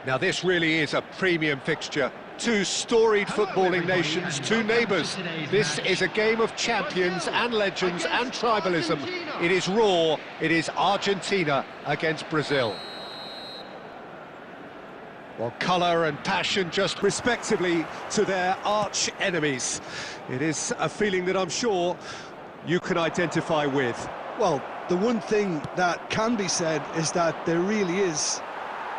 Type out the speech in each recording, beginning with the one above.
Now this really is a premium fixture. Two storied footballing nations, two neighbours. This is a game of champions and legends and tribalism. It is raw, it is Argentina against Brazil. Well, colour and passion just respectively to their arch enemies. It is a feeling that I'm sure you can identify with. Well, the one thing that can be said is that there really is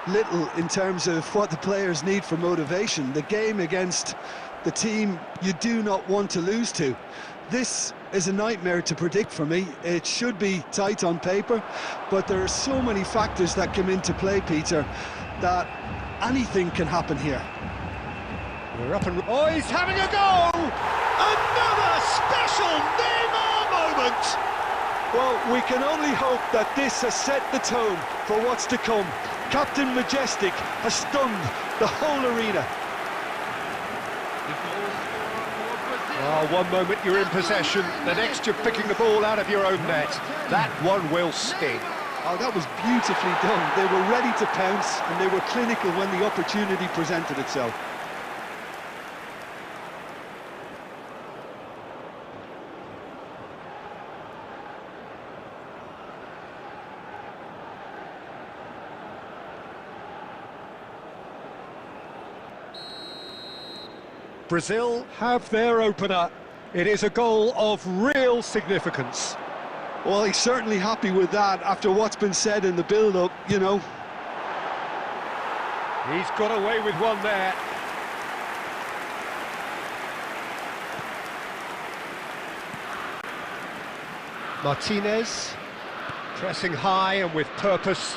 little in terms of what the players need for motivation. The game against the team you do not want to lose to. This is a nightmare to predict for me. It should be tight on paper, but there are so many factors that come into play, Peter, that anything can happen here. We're up and... Oh, he's having a go! Another special Neymar moment! Well, we can only hope that this has set the tone for what's to come. Captain Majestic has stunned the whole arena. Oh, one moment you're in possession, the next you're picking the ball out of your own net. That one will sting. Oh, that was beautifully done. They were ready to pounce, and they were clinical when the opportunity presented itself. Brazil have their opener. It is a goal of real significance. Well, he's certainly happy with that after what's been said in the build-up, you know. He's got away with one there. Martinez, pressing high and with purpose.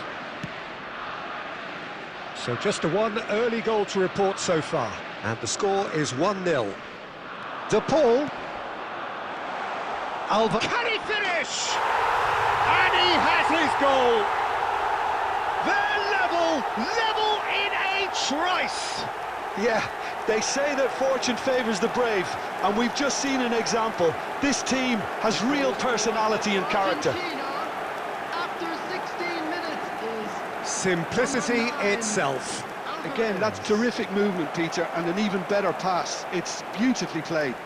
So just a one early goal to report so far. And the score is 1-0. De Paul. Alva. Can he finish? And he has his goal. They're level in a trice. Yeah, they say that fortune favours the brave, and we've just seen an example. This team has real personality and character. After 16 minutes is... Simplicity itself. Again, that's terrific movement, Peter, and an even better pass. It's beautifully played.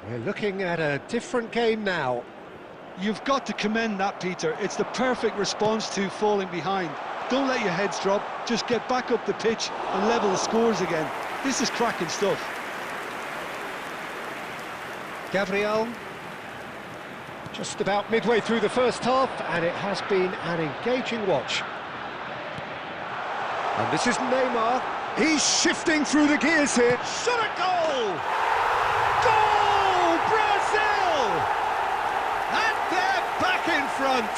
We're looking at a different game now. You've got to commend that, Peter. It's the perfect response to falling behind. Don't let your heads drop, just get back up the pitch and level the scores again. This is cracking stuff. Gabriel, just about midway through the first half, and it has been an engaging watch. And this is Neymar. He's shifting through the gears here. Shot a goal! Goal, Brazil! And they're back in front.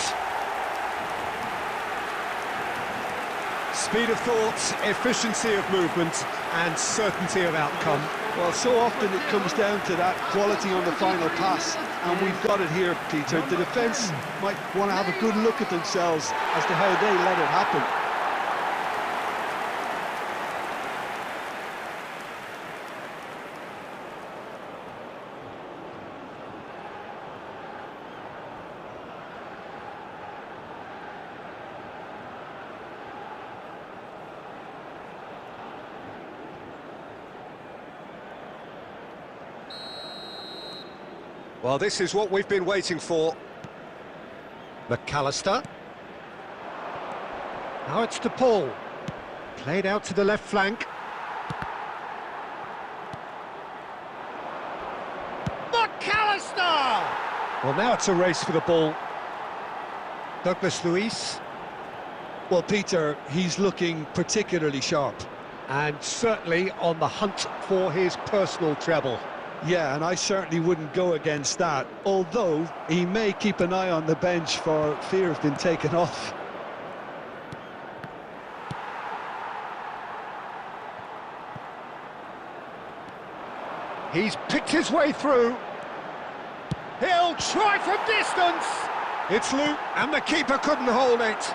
Speed of thought, efficiency of movement, and certainty of outcome. Well, so often it comes down to that quality on the final pass, and we've got it here, Peter. The defence might want to have a good look at themselves as to how they let it happen. Well, this is what we've been waiting for. McAllister. Now it's De Paul. Played out to the left flank. McAllister! Well, now it's a race for the ball. Douglas Luiz. Well, Peter, he's looking particularly sharp. And certainly on the hunt for his personal treble. Yeah, and I certainly wouldn't go against that, although he may keep an eye on the bench for fear of being taken off. He's picked his way through. He'll try from distance. It's loose, and the keeper couldn't hold it.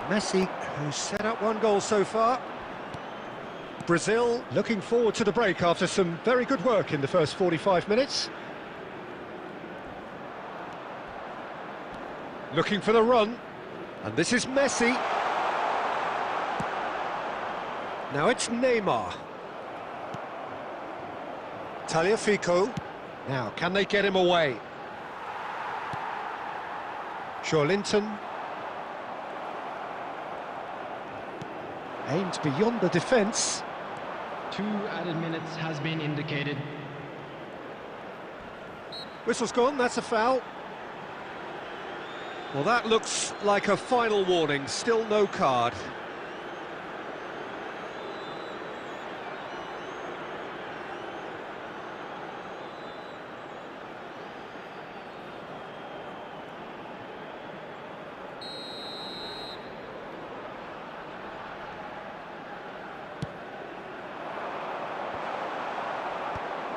Messi, who's set up one goal so far. Brazil looking forward to the break after some very good work in the first 45 minutes. Looking for the run, and this is Messi. Now it's Neymar. Tagliafico. Now, can they get him away? Linton. Aimed beyond the defence. 2 added minutes has been indicated. Whistle's gone, that's a foul. Well, that looks like a final warning, still no card.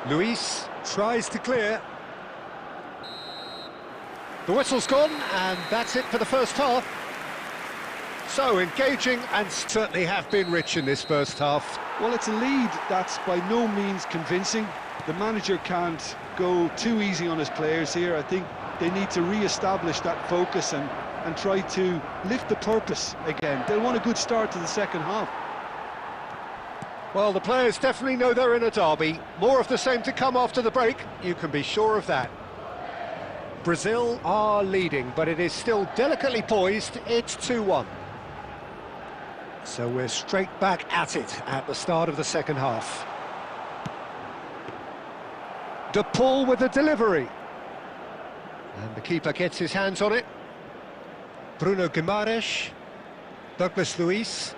Luis tries to clear. The whistle's gone, and that's it for the first half. So engaging, and certainly have been rich in this first half. Well, it's a lead that's by no means convincing. The manager can't go too easy on his players here. I think they need to re-establish that focus and try to lift the purpose again. They'll want a good start to the second half. Well, the players definitely know they're in a derby. More of the same to come after the break, you can be sure of that. Brazil are leading, but it is still delicately poised. It's 2-1. So we're straight back at it at the start of the second half. De Paul with the delivery. And the keeper gets his hands on it. Bruno Guimaraes. Douglas Luiz.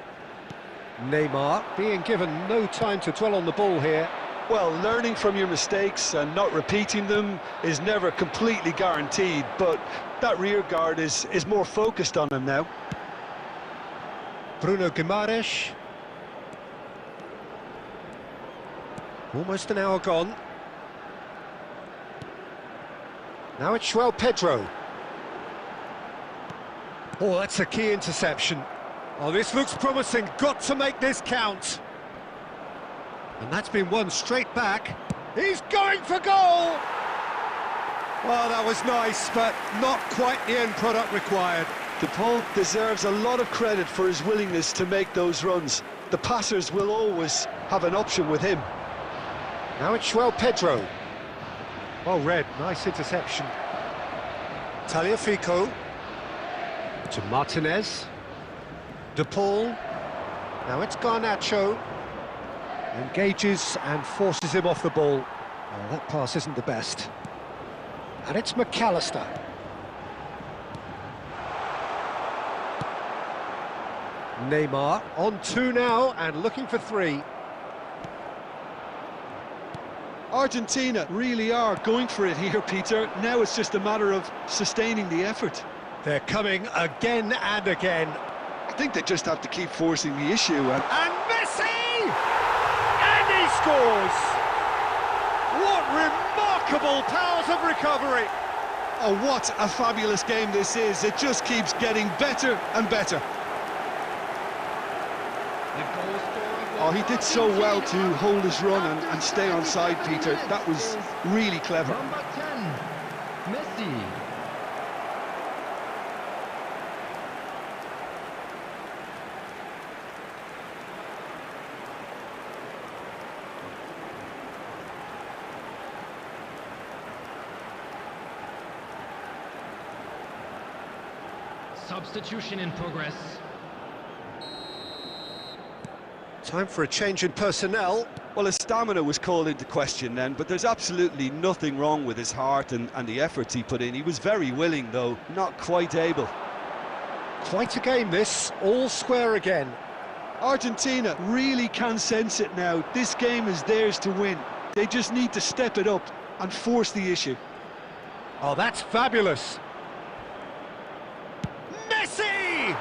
Neymar being given no time to dwell on the ball here. Well, learning from your mistakes and not repeating them is never completely guaranteed, but that rear guard is more focused on him now. Bruno Guimaraes. Almost an hour gone. Now it's João Pedro. Oh, that's a key interception. Oh, this looks promising. Got to make this count. And that's been won straight back. He's going for goal! Well, that was nice, but not quite the end product required. De Paul deserves a lot of credit for his willingness to make those runs. The passers will always have an option with him. Now it's João Pedro. Well read, nice interception. Tagliafico. To Martinez. De Paul. Now it's Garnacho. Engages and forces him off the ball. Oh, that pass isn't the best. And it's McAllister. Neymar on 2 now and looking for 3. Argentina really are going for it here, Peter. Now it's just a matter of sustaining the effort. They're coming again and again. I think they just have to keep forcing the issue. And Messi! And he scores! What remarkable powers of recovery! Oh, what a fabulous game this is. It just keeps getting better and better. Oh, he did so well to hold his run and stay on side, Peter. That was really clever. Number 10, Messi. Substitution in progress. Time for a change in personnel. Well, his stamina was called into question then, but there's absolutely nothing wrong with his heart and the efforts he put in. He was very willing, though, not quite able. Quite a game, this. All square again. Argentina really can sense it now. This game is theirs to win. They just need to step it up and force the issue. Oh, that's fabulous. Messi!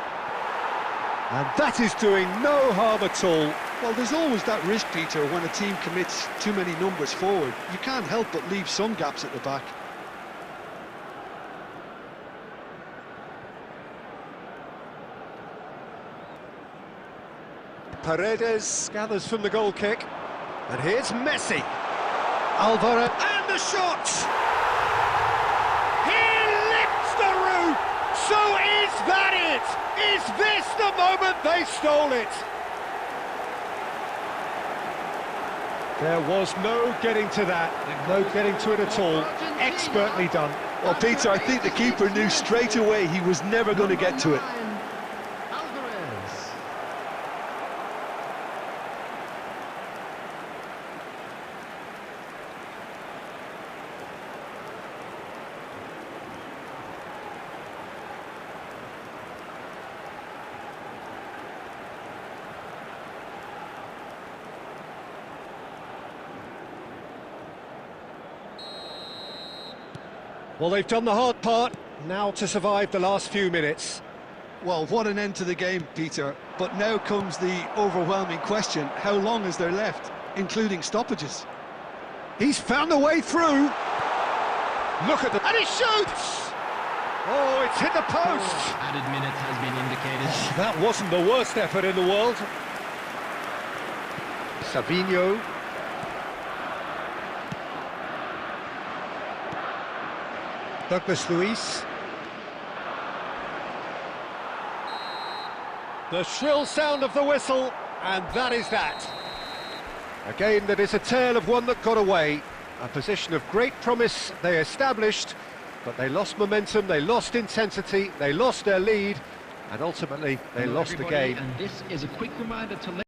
And that is doing no harm at all. Well, there's always that risk, Peter, when a team commits too many numbers forward. You can't help but leave some gaps at the back. Paredes gathers from the goal kick. And here's Messi. Alvaro, and the shot! He lifts the roof! So is that it? Is this the moment they stole it? There was no getting to that, no getting to it at all. Expertly done. Well, Peter, I think the keeper knew straight away he was never going to get to it. Well, they've done the hard part, now to survive the last few minutes. Well, what an end to the game, Peter. But now comes the overwhelming question, how long is there left, including stoppages? He's found the way through. Look at the... and he shoots! Oh, it's hit the post! Added minutes has been indicated. That wasn't the worst effort in the world. Savinho. Douglas Luiz. The shrill sound of the whistle, and that is that. A game that is a tale of one that got away. A position of great promise they established, but they lost momentum, they lost intensity, they lost their lead, and ultimately they lost the game. And this is a quick reminder to